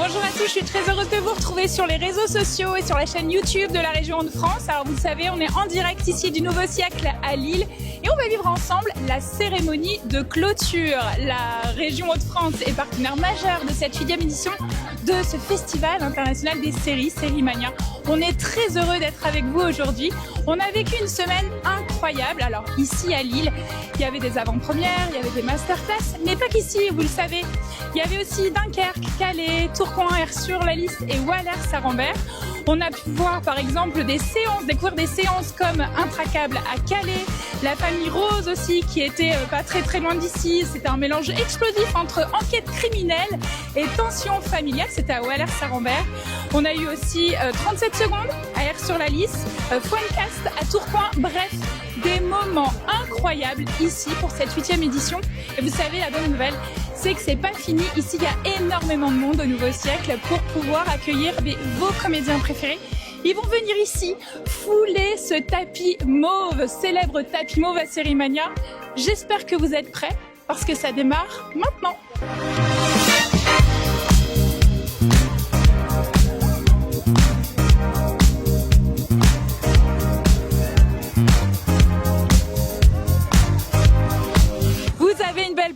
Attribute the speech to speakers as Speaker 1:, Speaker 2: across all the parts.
Speaker 1: Bonjour à tous, je suis très heureuse de vous retrouver sur les réseaux sociaux et sur la chaîne YouTube de la région Hauts-de-France. Alors vous le savez, on est en direct ici du Nouveau Siècle à Lille et on va vivre ensemble la cérémonie de clôture. La région Hauts-de-France est partenaire majeur de cette 8e édition de ce festival international des séries, Sérimania. On est très heureux d'être avec vous aujourd'hui. On a vécu une semaine incroyable. Alors ici à Lille, il y avait des avant-premières, il y avait des masterclass, mais pas qu'ici, vous le savez. Il y avait aussi Dunkerque, Calais, Tourcoing, Aires-sur-la-Lys et Walers-Sarambert. On a pu voir par exemple des séances, découvrir des séances comme Intracable à Calais, la famille Rose aussi qui était pas très loin d'ici. C'était un mélange explosif entre enquête criminelle et tension familiale. C'était à Walers-Sarambert. On a eu aussi 37 secondes à Aires-sur-la-Lys, Fuencast à Tourcoing. Bref, des moments incroyables ici pour cette 8e édition. Et vous savez, la bonne nouvelle, c'est que c'est pas fini. Ici, il y a énormément de monde au Nouveau Siècle pour pouvoir accueillir vos comédiens préférés. Ils vont venir ici fouler ce tapis mauve, célèbre tapis mauve à Sérimania. J'espère que vous êtes prêts parce que ça démarre maintenant.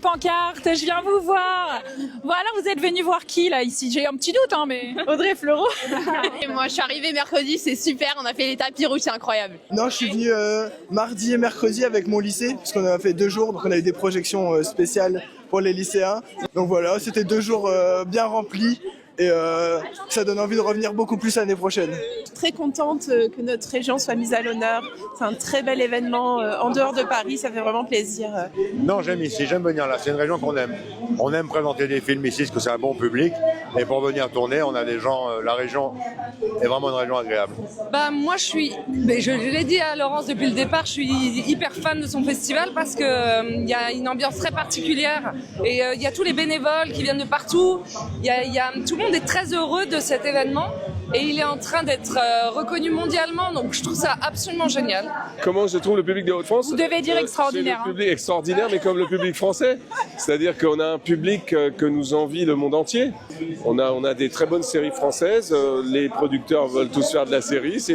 Speaker 1: Pancarte, je viens vous voir. Voilà, vous êtes venu voir qui là ici? J'ai un petit doute, hein, mais Audrey Fleurot.
Speaker 2: Et moi, je suis arrivée mercredi, c'est super. On a fait les tapis rouges, c'est incroyable.
Speaker 3: Non, je suis venu mardi et mercredi avec mon lycée, parce qu'on a fait 2 jours, donc on a eu des projections spéciales pour les lycéens. Donc voilà, c'était 2 jours bien remplis. Et ça donne envie de revenir beaucoup plus l'année prochaine.
Speaker 4: Je suis très contente que notre région soit mise à l'honneur. C'est un très bel événement en dehors de Paris, ça fait vraiment plaisir.
Speaker 5: Non, j'aime ici, j'aime venir là, c'est une région qu'on aime. On aime présenter des films ici parce que c'est un bon public. Et pour venir tourner, on a des gens, la région est vraiment une région agréable.
Speaker 6: Moi je l'ai dit à Laurence depuis le départ, je suis hyper fan de son festival parce que y a une ambiance très particulière et il y a tous les bénévoles qui viennent de partout. Tout le monde est très heureux de cet événement et il est en train d'être reconnu mondialement, donc je trouve ça absolument génial.
Speaker 7: Comment je trouve le public des Hauts-de-France?
Speaker 1: Vous devez dire extraordinaire.
Speaker 7: C'est le public extraordinaire, mais comme le public français. C'est-à-dire qu'on a un public que nous envie le monde entier. On a des très bonnes séries françaises, les producteurs veulent tous faire de la série,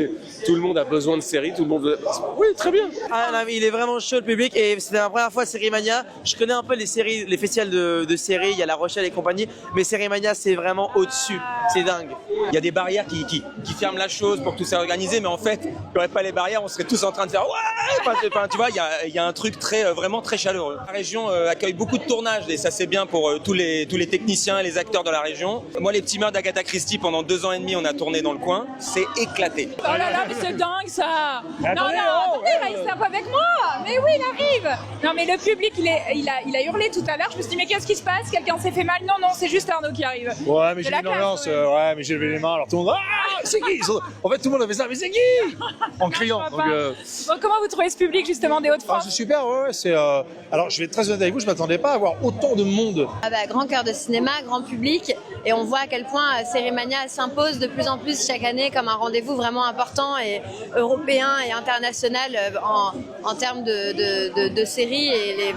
Speaker 7: tout le monde a besoin de séries, tout le monde veut... Oui, très bien.
Speaker 8: Ah, non, il est vraiment chaud le public et c'était la première fois à Sérimania. Je connais un peu les séries, les festivals de séries, il y a La Rochelle et compagnie, mais Sérimania c'est vraiment au-dessus, c'est dingue.
Speaker 9: Il y a des barrières qui ferment la chose pour que tout soit organisé, mais en fait, il n'y aurait pas les barrières, on serait tous en train de faire ouais. Enfin, tu vois, il y a un truc vraiment très chaleureux. La région accueille beaucoup de tournages et ça c'est bien pour tous les techniciens et les acteurs de la région. Moi, les petits mœurs d'Agatha Christie, pendant 2 ans et demi, on a tourné dans le coin, c'est éclaté.
Speaker 1: Oh là là, mais c'est dingue ça. Non, attendez, là, il se tape avec moi. Mais oui, il arrive. Non, mais le public, il a hurlé tout à l'heure. Je me suis dit, mais qu'est-ce qui se passe? Quelqu'un s'est fait mal? Non, c'est juste Arnaud qui arrive.
Speaker 10: Ouais, mais j'ai une ambiance, ouais, mais j'ai levé les mains, alors tout le monde, ah, c'est qui? En fait, tout le monde a fait ça, mais c'est qui? En criant. Donc,
Speaker 1: bon, comment vous trouvez ce public justement des Hauts-de-France?
Speaker 10: c'est super, ouais, c'est. Alors, je vais être très honnête avec vous, je m'attendais pas à avoir autant de monde.
Speaker 2: Grand cœur de cinéma, grand public, et on voit à quel point Sérimania s'impose de plus en plus chaque année comme un rendez-vous vraiment important et européen et international en termes de séries. Et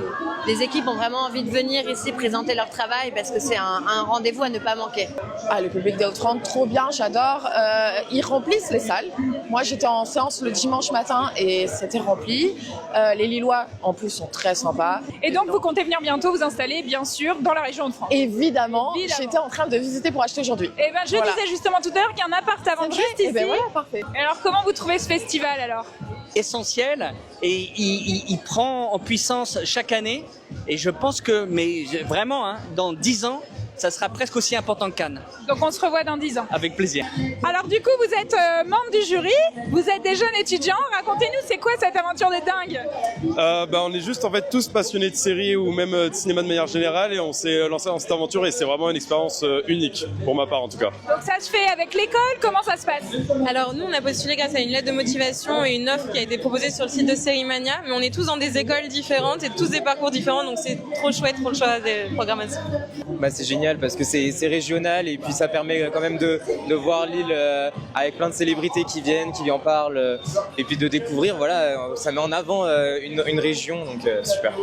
Speaker 2: les équipes ont vraiment envie de venir ici présenter leur travail parce que c'est un rendez-vous à ne pas manquer.
Speaker 4: Ah, le public des Hauts-de-France, trop bien, j'adore. Ils remplissent les salles. Moi, j'étais en séance le dimanche matin et c'était rempli. Les Lillois, en plus, sont très sympas.
Speaker 1: Et donc, vous comptez venir bientôt vous installer, bien sûr, dans la région Hauts-de-France?
Speaker 4: Évidemment, j'étais en train de visiter pour acheter aujourd'hui.
Speaker 1: Et ben, je disais justement tout à l'heure qu'il y a un appart à vendre juste ici.
Speaker 4: Et ben voilà, parfait.
Speaker 1: Et alors, comment vous trouvez ce festival alors?
Speaker 11: Essentiel et il prend en puissance chaque année et je pense que, mais vraiment, dans 10 ans, ça sera presque aussi important que Cannes.
Speaker 1: Donc on se revoit dans 10 ans.
Speaker 11: Avec plaisir.
Speaker 1: Alors du coup, vous êtes membre du jury, vous êtes des jeunes étudiants. Racontez-nous, c'est quoi cette aventure de dingue?
Speaker 7: On est juste en fait tous passionnés de séries ou même de cinéma de manière générale et on s'est lancé dans cette aventure et c'est vraiment une expérience unique, pour ma part en tout cas.
Speaker 1: Donc ça se fait avec l'école, comment ça se passe?
Speaker 6: Alors nous on a postulé grâce à une lettre de motivation et une offre qui a été proposée sur le site de Sérimania, mais on est tous dans des écoles différentes et tous des parcours différents, donc c'est trop chouette pour le choix des programmations.
Speaker 12: C'est génial génial parce que c'est régional et puis ça permet quand même de voir l'île avec plein de célébrités qui viennent, qui en parlent et puis de découvrir, voilà, ça met en avant une région, donc super.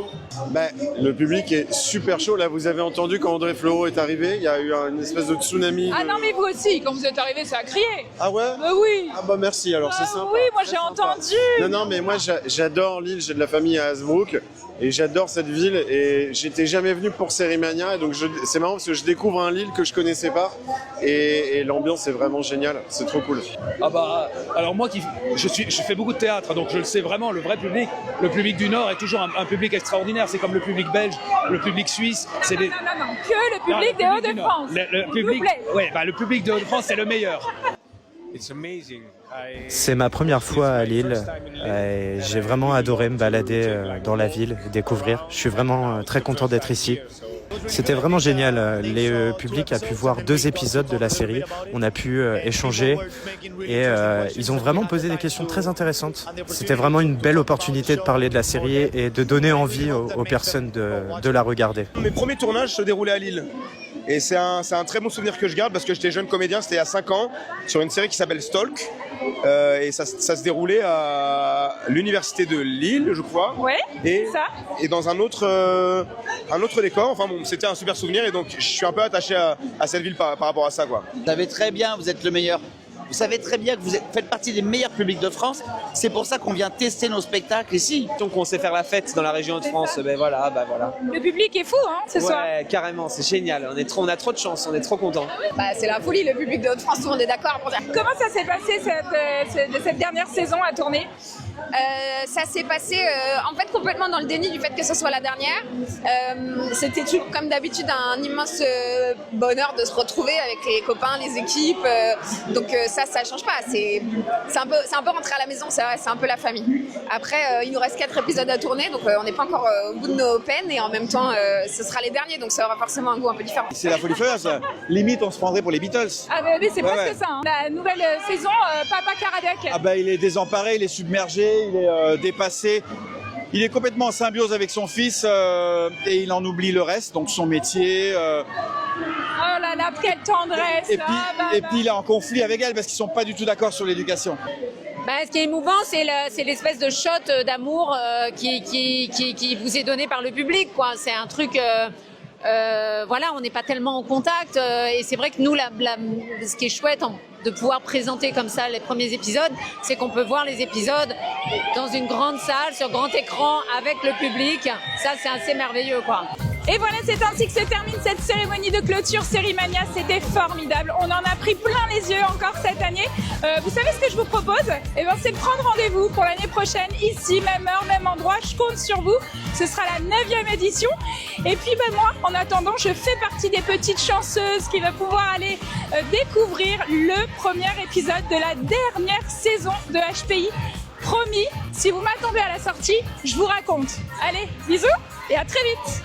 Speaker 13: Le public est super chaud. Là, vous avez entendu quand Audrey Fleurot est arrivé, il y a eu une espèce de tsunami.
Speaker 1: Ah non, mais vous aussi, quand vous êtes arrivé, ça a crié.
Speaker 13: Ah ouais?
Speaker 1: Oui.
Speaker 13: Ah bah merci, alors c'est sympa.
Speaker 1: Oui, moi j'ai entendu.
Speaker 13: Non, mais moi j'adore l'île, j'ai de la famille à Hasbrook et j'adore cette ville et j'étais jamais venu pour Sérimania et donc c'est marrant parce que je découvre un Lille que je connaissais pas et l'ambiance est vraiment géniale, c'est trop cool.
Speaker 10: Ah bah, alors moi je fais beaucoup de théâtre, donc je le sais vraiment, le vrai public, le public du Nord est toujours un public extraordinaire, c'est comme le public belge, le public suisse. C'est
Speaker 1: Non, que le public des Hauts-de-France.
Speaker 10: Le public, ouais, le public des Hauts-de-France c'est le meilleur.
Speaker 14: C'est ma première fois à Lille et j'ai vraiment adoré me balader dans la ville et découvrir. Je suis vraiment très content d'être ici. C'était vraiment génial. Le public a pu voir 2 épisodes de la série. On a pu échanger et ils ont vraiment posé des questions très intéressantes. C'était vraiment une belle opportunité de parler de la série et de donner envie aux personnes de la regarder.
Speaker 15: Mes premiers tournages se déroulaient à Lille. Et c'est un très bon souvenir que je garde parce que j'étais jeune comédien, c'était il y a 5 ans, sur une série qui s'appelle Stalk. Et ça se déroulait à l'université de Lille, je crois.
Speaker 1: Ouais,
Speaker 15: et dans un autre décor. Enfin bon, c'était un super souvenir et donc je suis un peu attaché à cette ville par rapport à ça, quoi.
Speaker 16: Vous savez très bien, vous êtes le meilleur. Vous savez très bien que vous faites partie des meilleurs publics de France. C'est pour ça qu'on vient tester nos spectacles ici.
Speaker 8: Donc on sait faire la fête dans la région de France. Ben voilà.
Speaker 1: Le public est fou, hein, ce soir.
Speaker 8: Ouais, carrément, c'est génial. On a trop de chance, on est trop contents.
Speaker 1: C'est la folie, le public de Hauts-de-France, tout le monde est d'accord pour dire. Comment ça s'est passé cette dernière saison à tourner?
Speaker 17: Ça s'est passé en fait complètement dans le déni du fait que ce soit la dernière. C'était comme d'habitude un immense bonheur de se retrouver avec les copains, les équipes. Donc ça change pas. C'est un peu rentrer à la maison, c'est un peu la famille. Après, il nous reste 4 épisodes à tourner, donc on n'est pas encore au bout de nos peines et en même temps, ce sera les derniers, donc ça aura forcément un goût un peu différent.
Speaker 10: C'est la folie furieuse. Limite, on se prendrait pour les Beatles.
Speaker 1: Ah mais c'est presque ça. Hein. La nouvelle saison, Papa Karadec.
Speaker 10: Ah bah il est désemparé, il est submergé, il est dépassé. Il est complètement en symbiose avec son fils et il en oublie le reste, donc son métier.
Speaker 1: Oh là là, quelle tendresse.
Speaker 10: Et puis il est en conflit avec elle parce qu'ils sont pas du tout d'accord sur l'éducation.
Speaker 18: Ce qui est émouvant, c'est l'espèce de shot d'amour qui vous est donné par le public, quoi. C'est un truc. On n'est pas tellement en contact et c'est vrai que nous, ce qui est chouette de pouvoir présenter comme ça les premiers épisodes, c'est qu'on peut voir les épisodes dans une grande salle, sur grand écran, avec le public. Ça, c'est assez merveilleux, quoi.
Speaker 1: Et voilà, c'est ainsi que se termine cette cérémonie de clôture Sérimania. C'était formidable. On en a pris plein les yeux encore cette année. Vous savez ce que je vous propose? C'est de prendre rendez-vous pour l'année prochaine, ici, même heure, même endroit. Je compte sur vous. Ce sera la 9e édition. Et puis moi, en attendant, je fais partie des petites chanceuses qui vont pouvoir aller découvrir le premier épisode de la dernière saison de HPI. Promis, si vous m'attendez à la sortie, je vous raconte. Allez, bisous et à très vite.